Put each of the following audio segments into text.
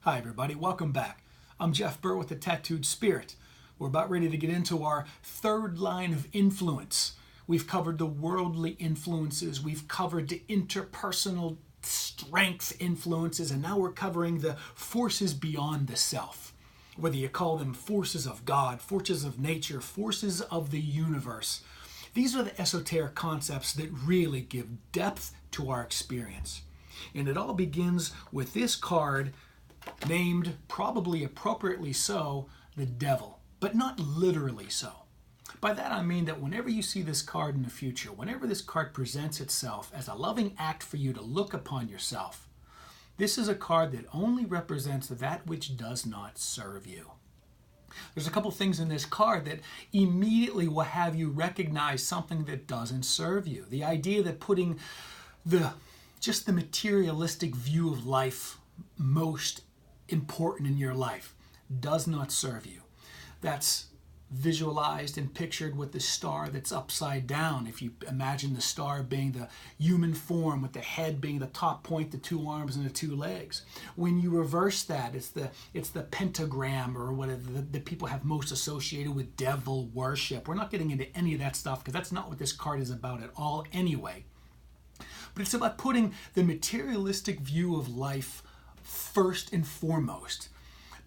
Hi everybody, welcome back. I'm Jeff Burr with the Tattooed Spirit. We're about ready to get into our third line of influence. We've covered the worldly influences, we've covered the interpersonal strength influences, and now we're covering the forces beyond the self. Whether you call them forces of God, forces of nature, forces of the universe. These are the esoteric concepts that really give depth to our experience. And it all begins with this card named, probably appropriately so, the devil, but not literally so. By that I mean that whenever you see this card in the future, whenever this card presents itself as a loving act for you to look upon yourself, this is a card that only represents that which does not serve you. There's a couple things in this card that immediately will have you recognize something that doesn't serve you. The idea that putting just the materialistic view of life most important in your life does not serve you. That's visualized and pictured with the star that's upside down. If you imagine the star being the human form with the head being the top point, the two arms and the two legs. When you reverse that, it's the pentagram or whatever that people have most associated with devil worship. We're not getting into any of that stuff because that's not what this card is about at all anyway. But it's about putting the materialistic view of life first and foremost.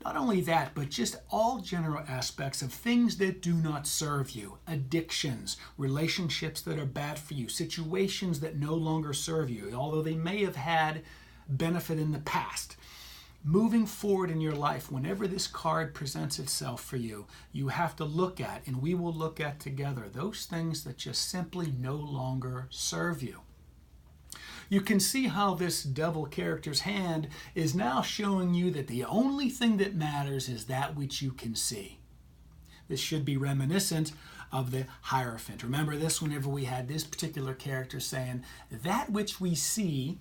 Not only that, but just all general aspects of things that do not serve you. Addictions, relationships that are bad for you, situations that no longer serve you, although they may have had benefit in the past. Moving forward in your life, whenever this card presents itself for you, you have to look at, and we will look at together, those things that just simply no longer serve you. You can see how this devil character's hand is now showing you that the only thing that matters is that which you can see. This should be reminiscent of the Hierophant. Remember this whenever we had this particular character saying, that which we see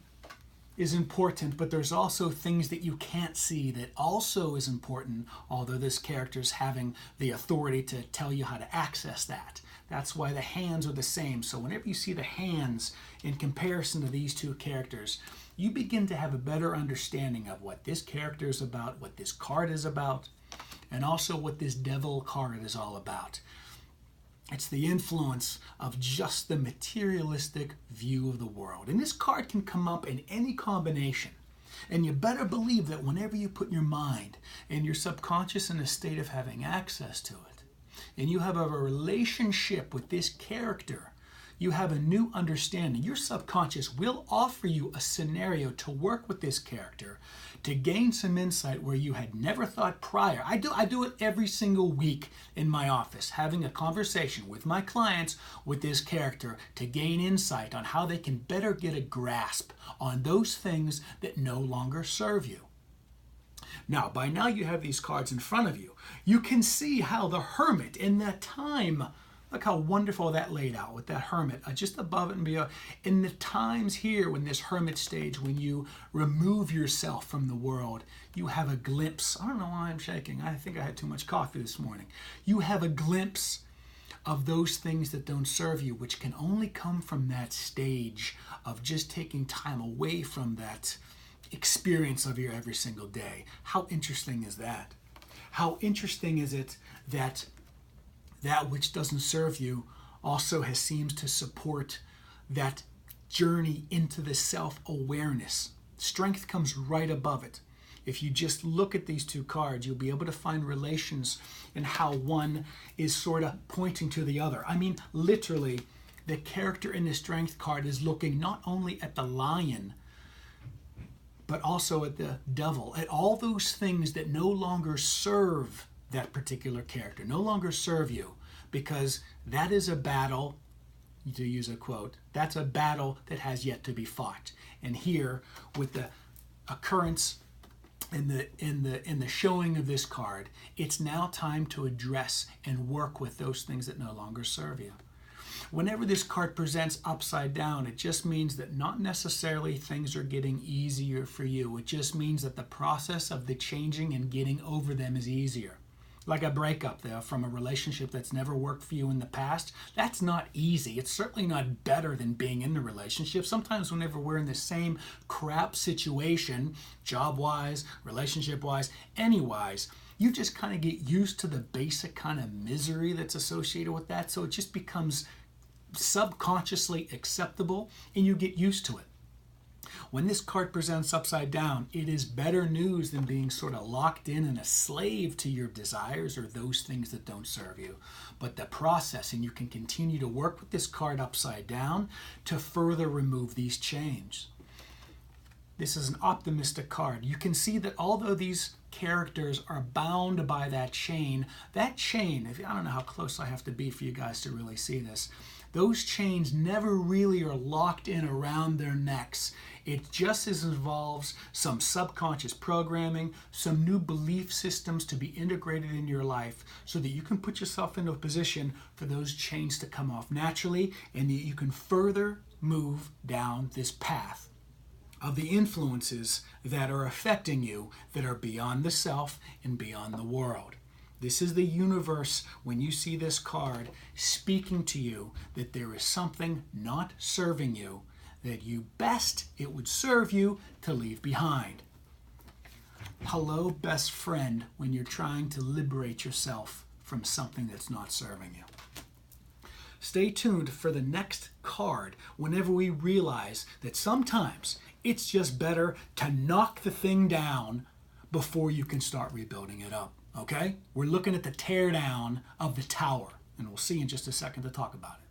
is important, but there's also things that you can't see that also is important, although this character's having the authority to tell you how to access that. That's why the hands are the same. So whenever you see the hands in comparison to these two characters, you begin to have a better understanding of what this character is about, what this card is about, and also what this devil card is all about. It's the influence of just the materialistic view of the world. And this card can come up in any combination. And you better believe that whenever you put your mind and your subconscious in a state of having access to it, and you have a relationship with this character, you have a new understanding. Your subconscious will offer you a scenario to work with this character to gain some insight where you had never thought prior. I do it every single week in my office, having a conversation with my clients with this character to gain insight on how they can better get a grasp on those things that no longer serve you. Now, by now you have these cards in front of you. You can see how the Hermit in that time, look how wonderful that laid out with that Hermit just above it and beyond. In the times here when this Hermit stage, when you remove yourself from the world, you have a glimpse. I don't know why I'm shaking. I think I had too much coffee this morning. You have a glimpse of those things that don't serve you, which can only come from that stage of just taking time away from that experience of your every single day. How interesting is that? How interesting is it that that which doesn't serve you also seems to support that journey into the self-awareness. Strength comes right above it. If you just look at these two cards, you'll be able to find relations in how one is sort of pointing to the other. I mean, literally, the character in the Strength card is looking not only at the lion, but also at the devil, at all those things that no longer serve that particular character, no longer serve you, because that is a battle, to use a quote, that's a battle that has yet to be fought. And here, with the occurrence in the showing of this card, it's now time to address and work with those things that no longer serve you. Whenever this card presents upside down, it just means that not necessarily things are getting easier for you. It just means that the process of the changing and getting over them is easier. like a breakup there from a relationship that's never worked for you in the past. That's not easy. It's certainly not better than being in the relationship. Sometimes whenever we're in the same crap situation, job-wise, relationship-wise, any-wise, you just kind of get used to the basic kind of misery that's associated with that. So it just becomes subconsciously acceptable and you get used to it. When this card presents upside down, it is better news than being sort of locked in and a slave to your desires or those things that don't serve you. But the process, and you can continue to work with this card upside down to further remove these chains. This is an optimistic card. You can see that although these characters are bound by that chain, I don't know how close I have to be for you guys to really see this, those chains never really are locked in around their necks. It just involves some subconscious programming, some new belief systems to be integrated in your life so that you can put yourself into a position for those chains to come off naturally and that you can further move down this path of the influences that are affecting you that are beyond the self and beyond the world. This is the universe, when you see this card, speaking to you that there is something not serving you that it would serve you to leave behind. Hello, best friend, when you're trying to liberate yourself from something that's not serving you. Stay tuned for the next card whenever we realize that sometimes it's just better to knock the thing down before you can start rebuilding it up. Okay? We're looking at the tear down of the tower, and we'll see in just a second to talk about it.